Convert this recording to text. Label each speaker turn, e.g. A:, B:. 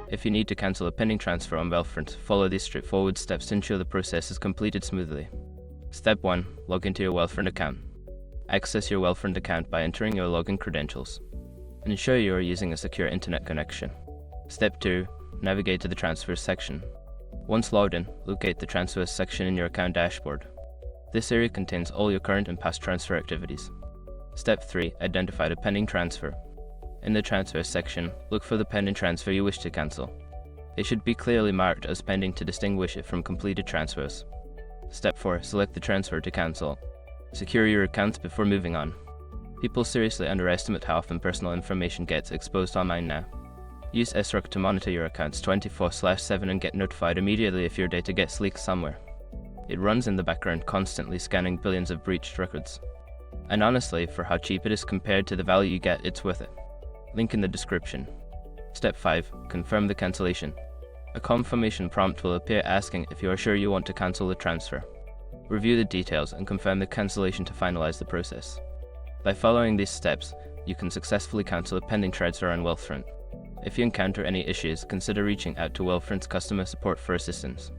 A: If you need to cancel a pending transfer on Wealthfront, follow these straightforward steps to ensure the process is completed smoothly. Step 1. Log into your Wealthfront account. Access your Wealthfront account by entering your login credentials. Ensure you are using a secure internet connection. Step 2. Navigate to the Transfers section. Once logged in, locate the Transfers section in your account dashboard. This area contains all your current and past transfer activities. Step 3. Identify the pending transfer. In the Transfers section, look for the pending transfer you wish to cancel. It should be clearly marked as pending to distinguish it from completed transfers. Step 4. Select the transfer to cancel. Secure your accounts before moving on. People seriously underestimate how often personal information gets exposed online now. Use SRUC to monitor your accounts 24/7 and get notified immediately if your data gets leaked somewhere. It runs in the background, constantly scanning billions of breached records. And honestly, for how cheap it is compared to the value you get, it's worth it. Link in the description. Step 5. Confirm the cancellation. A confirmation prompt will appear asking if you are sure you want to cancel the transfer. Review the details and confirm the cancellation to finalize the process. By following these steps, you can successfully cancel a pending transfer on Wealthfront. If you encounter any issues, consider reaching out to Wealthfront's customer support for assistance.